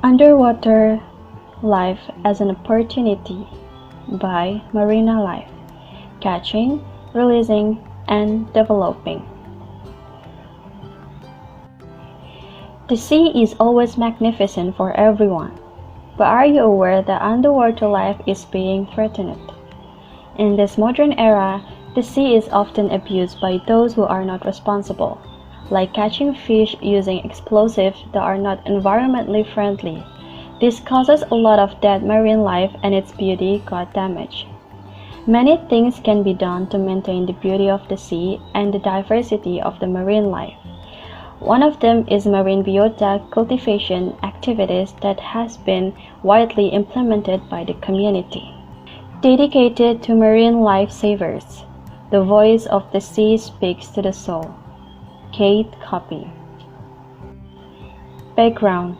Underwater Life as an Opportunity by Marina Life, Catching, Releasing, and Developing. The sea is always magnificent for everyone, but are you aware that underwater life is being threatened? In this modern era, the sea is often abused by those who are not responsible, like catching fish using explosives that are not environmentally friendly. This causes a lot of dead marine life and its beauty got damaged. Many things can be done to maintain the beauty of the sea and the diversity of the marine life. One of them is marine biota cultivation activities that has been widely implemented by the community. Dedicated to marine lifesavers, the voice of the sea speaks to the soul. Kate Copy. Background.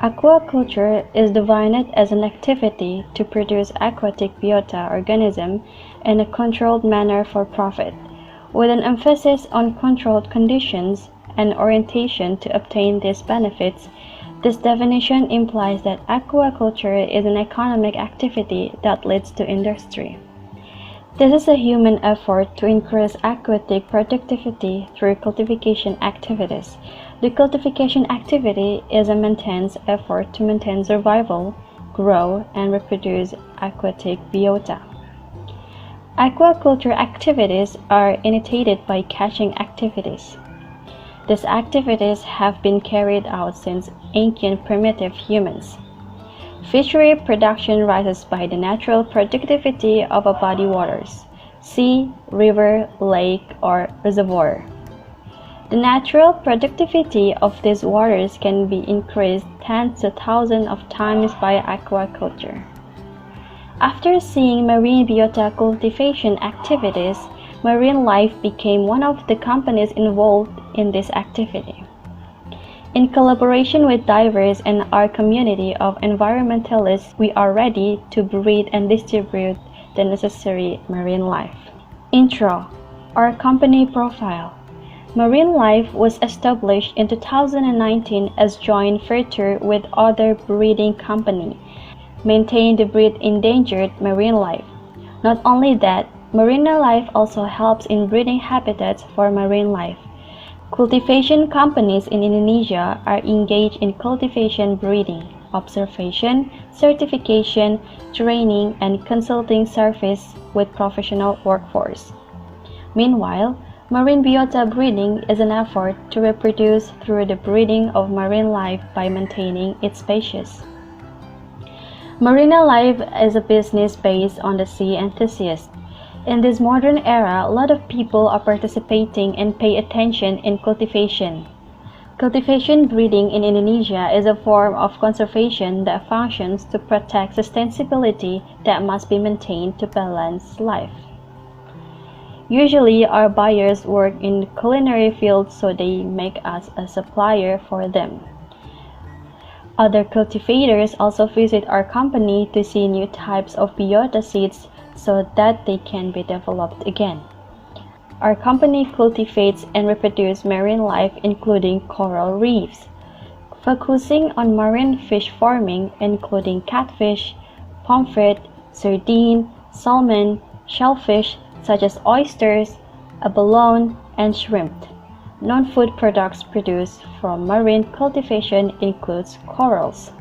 Aquaculture is defined as an activity to produce aquatic biota organisms in a controlled manner for profit, with an emphasis on controlled conditions and orientation to obtain these benefits. This definition implies that aquaculture is an economic activity that leads to industry. This is a human effort to increase aquatic productivity through cultivation activities. The cultivation activity is a maintenance effort to maintain survival, grow, and reproduce aquatic biota. Aquaculture activities are initiated by catching activities. These activities have been carried out since ancient primitive humans. Fishery production rises by the natural productivity of a body waters, sea, river, lake, or reservoir. The natural productivity of these waters can be increased tens to thousands of times by aquaculture. After seeing marine biota cultivation activities, Marine Life became one of the companies involved in this activity. In collaboration with divers and our community of environmentalists, we are ready to breed and distribute the necessary marine life. Intro. Our company profile. Marine Life was established in 2019 as joint venture with other breeding company, maintain the breed endangered marine life. Not only that, Marina Life also helps in breeding habitats for marine life. Cultivation companies in Indonesia are engaged in cultivation breeding, observation, certification, training, and consulting service with professional workforce. Meanwhile, marine biota breeding is an effort to reproduce through the breeding of marine life by maintaining its species. Marina Life is a business based on the sea enthusiast. In this modern era, a lot of people are participating and pay attention in cultivation. Cultivation breeding in Indonesia is a form of conservation that functions to protect sustainability that must be maintained to balance life. Usually, our buyers work in the culinary field, so they make us a supplier for them. Other cultivators also visit our company to see new types of biota seeds so that they can be developed again. Our company cultivates and reproduces marine life including coral reefs, focusing on marine fish farming including catfish, pomfret, sardine, salmon, shellfish such as oysters, abalone, and shrimp. Non-food products produced from marine cultivation includes corals.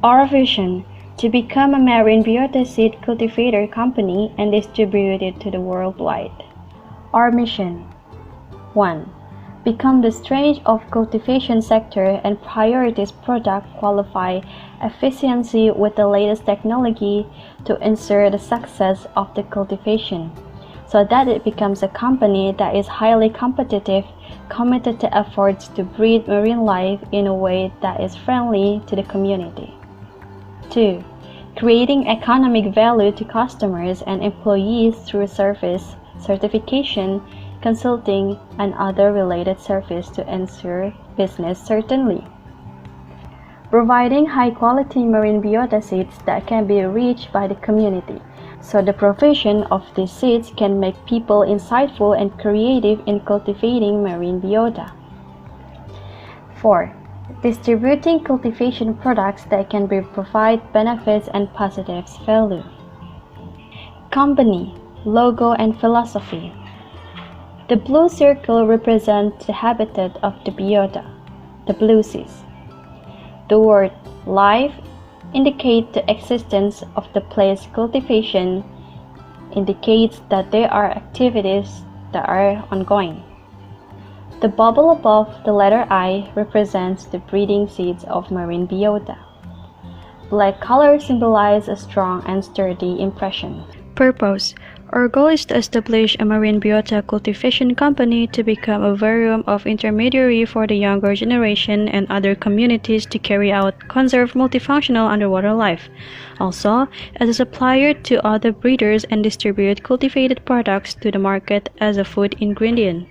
Our vision: to become a marine biota seed cultivator company and distribute it to the worldwide. Our mission: 1. Become the strength of cultivation sector and priorities product qualify efficiency with the latest technology to ensure the success of the cultivation, so that it becomes a company that is highly competitive, committed to efforts to breed marine life in a way that is friendly to the community. 2. Creating economic value to customers and employees through service, certification, consulting, and other related service to ensure business certainty. Providing high-quality marine biota seeds that can be reached by the community, so the provision of these seeds can make people insightful and creative in cultivating marine biota. 4. Distributing cultivation products that can provide benefits and positive value. Company, logo and philosophy. The blue circle represents the habitat of the biota, the blue seas. The word life indicates the existence of the place. Cultivation indicates that there are activities that are ongoing. The bubble above the letter I represents the breeding seeds of marine biota. Black color symbolizes a strong and sturdy impression. Purpose. Our goal is to establish a marine biota cultivation company to become a varium of intermediary for the younger generation and other communities to carry out conserved multifunctional underwater life. Also, as a supplier to other breeders and distribute cultivated products to the market as a food ingredient.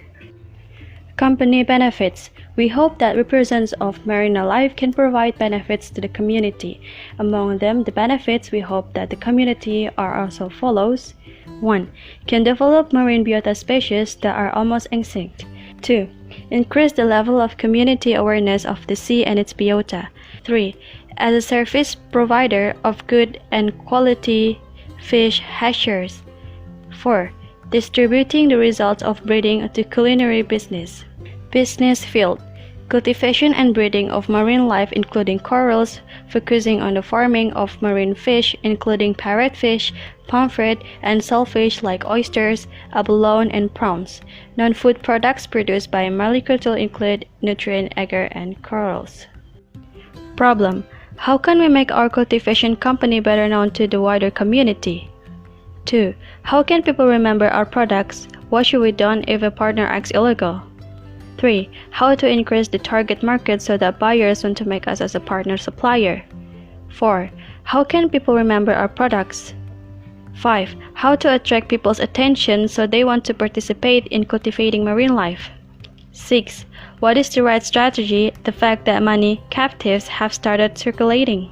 Company benefits. We hope that representatives of marine life can provide benefits to the community. Among them, the benefits we hope that the community are also follows. 1. Can develop marine biota species that are almost extinct. 2. Increase the level of community awareness of the sea and its biota. 3. As a service provider of good and quality fish hatcheries. 4. Distributing the results of breeding to culinary business. Business field. Cultivation and breeding of marine life including corals, focusing on the farming of marine fish including parrotfish, pomfret, and shellfish like oysters, abalone, and prawns. Non-food products produced by mariculture include nutrient agar and corals. Problem. How can we make our cultivation company better known to the wider community? 2. How can people remember our products? What should we do if a partner acts illegal? 3. How to increase the target market so that buyers want to make us as a partner supplier? 4. How can people remember our products? 5. How to attract people's attention so they want to participate in cultivating marine life? 6. What is the right strategy? The fact that many captives have started circulating.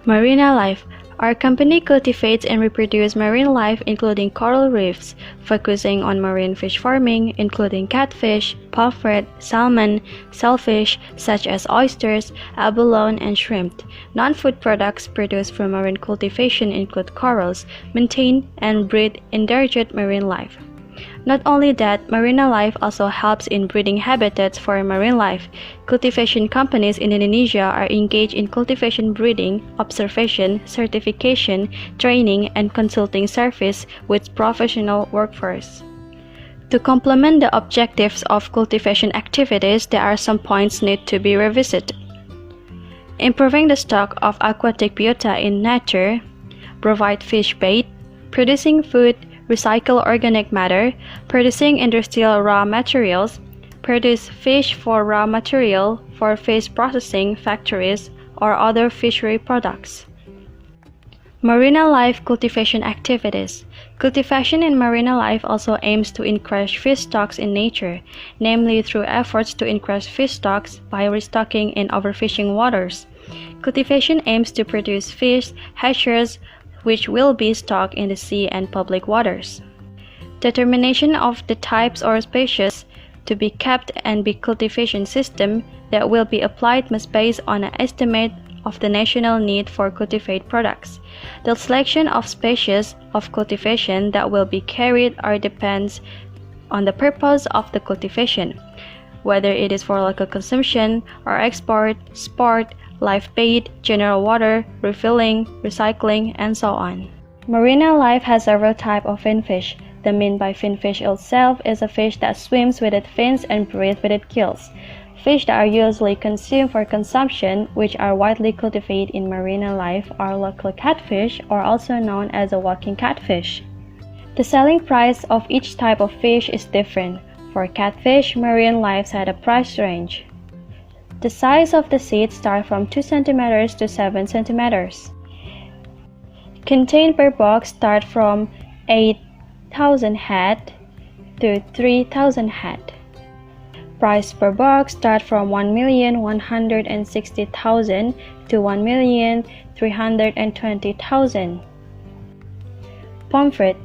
Marina life. Our company cultivates and reproduces marine life including coral reefs, focusing on marine fish farming including catfish, pomfret, salmon, shellfish such as oysters, abalone, and shrimp. Non-food products produced from marine cultivation include corals, maintain and breed endangered marine life. Not only that, marina life also helps in breeding habitats for marine life. Cultivation companies in Indonesia are engaged in cultivation breeding, observation, certification, training, and consulting service with professional workforce. To complement the objectives of cultivation activities, there are some points need to be revisited. Improving the stock of aquatic biota in nature, provide fish bait, producing food, recycle organic matter, producing industrial raw materials, produce fish for raw material for fish processing factories or other fishery products. Marina life cultivation activities. Cultivation in marina life also aims to increase fish stocks in nature, namely through efforts to increase fish stocks by restocking in overfishing waters. Cultivation aims to produce fish hatcheries which will be stocked in the sea and public waters. Determination of the types or species to be kept and the cultivation system that will be applied must base on an estimate of the national need for cultivated products. The selection of species of cultivation that will be carried or depends on the purpose of the cultivation, whether it is for local consumption or export, sport, live bait, general water, refilling, recycling, and so on. Marina life has several types of finfish. The mean by finfish itself is a fish that swims with its fins and breathes with its gills. Fish that are usually consumed for consumption, which are widely cultivated in marina life, are local catfish, or also known as a walking catfish. The selling price of each type of fish is different. For catfish, marine life has a price range. The size of the seed starts from 2 cm to 7 cm. Contained per box start from 8,000 head to 3,000 head. Price per box start from 1,160,000 to 1,320,000. Pomfret.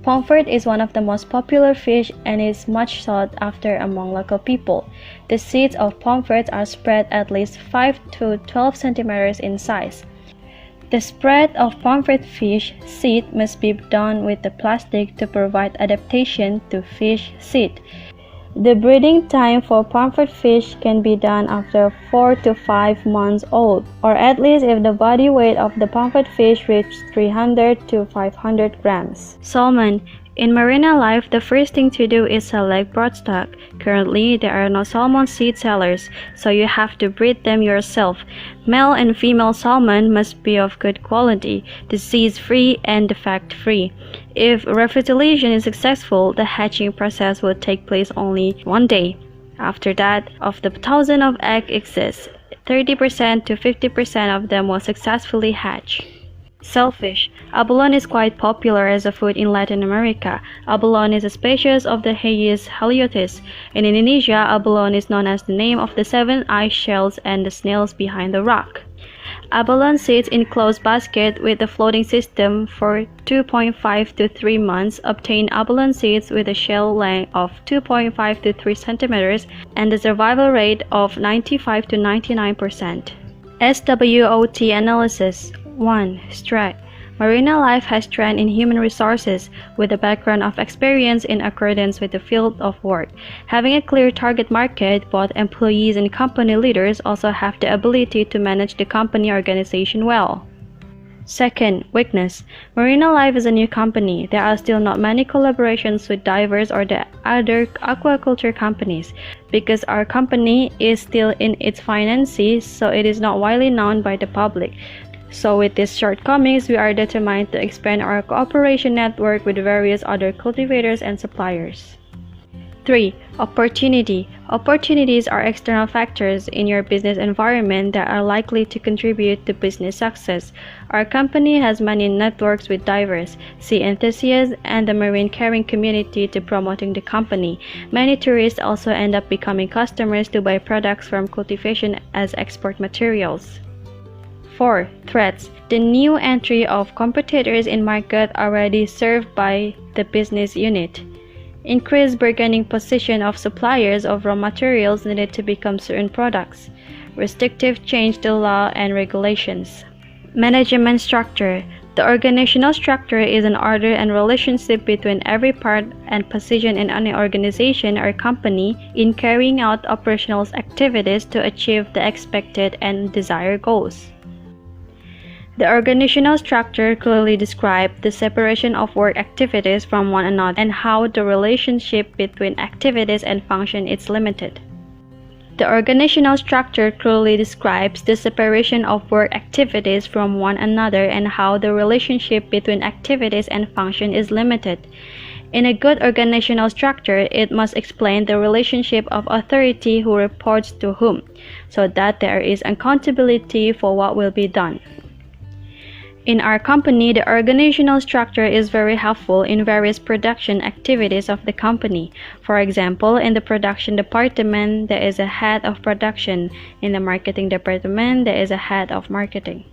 Pomfret is one of the most popular fish and is much sought after among local people. The seeds of pomfret are spread at least 5 to 12 centimeters in size. The spread of pomfret fish seed must be done with the plastic to provide adaptation to fish seed. The breeding time for pomfret fish can be done after 4 to 5 months old, or at least if the body weight of the pomfret fish reaches 300 to 500 grams. Salmon. In marina life, the first thing to do is select broodstock. Currently, there are no salmon seed sellers, so you have to breed them yourself. Male and female salmon must be of good quality, disease-free and defect-free. If refertilization is successful, the hatching process will take place only one day. After that, of the 1,000 of eggs exist, 30% to 50% of them will successfully hatch. Shellfish. Abalone is quite popular as a food in Latin America. Abalone is a species of the Hyes haliotis. In Indonesia, abalone is known as the name of the 7-eyed shells and the snails behind the rock. Abalone sits in closed basket with a floating system for 2.5 to 3 months. Obtain abalone seeds with a shell length of 2.5 to 3 centimeters and a survival rate of 95 to 99%. SWOT analysis. 1. Strength. Marina life has strength in human resources, with a background of experience in accordance with the field of work. Having a clear target market, both employees and company leaders also have the ability to manage the company organization well. Second, weakness. Marina Life is a new company. There are still not many collaborations with divers or the other aquaculture companies. Because our company is still in its infancy, so it is not widely known by the public. So with these shortcomings, we are determined to expand our cooperation network with various other cultivators and suppliers. 3. Opportunity. Opportunities are external factors in your business environment that are likely to contribute to business success. Our company has many networks with divers, sea enthusiasts, and the marine caring community to promoting the company. Many tourists also end up becoming customers to buy products from cultivation as export materials. 4. Threats. The new entry of competitors in market already served by the business unit. Increased bargaining position of suppliers of raw materials needed to become certain products. Restrictive change to law and regulations. Management structure. The organizational structure is an order and relationship between every part and position in any organization or company in carrying out operational activities to achieve the expected and desired goals. The organizational structure clearly describes the separation of work activities from one another and how the relationship between activities and function is limited. The organizational structure clearly describes the separation of work activities from one another and how the relationship between activities and function is limited. In a good organizational structure, it must explain the relationship of authority who reports to whom, so that there is accountability for what will be done. In our company, the organizational structure is very helpful in various production activities of the company. For example, in the production department, there is a head of production. In the marketing department, there is a head of marketing.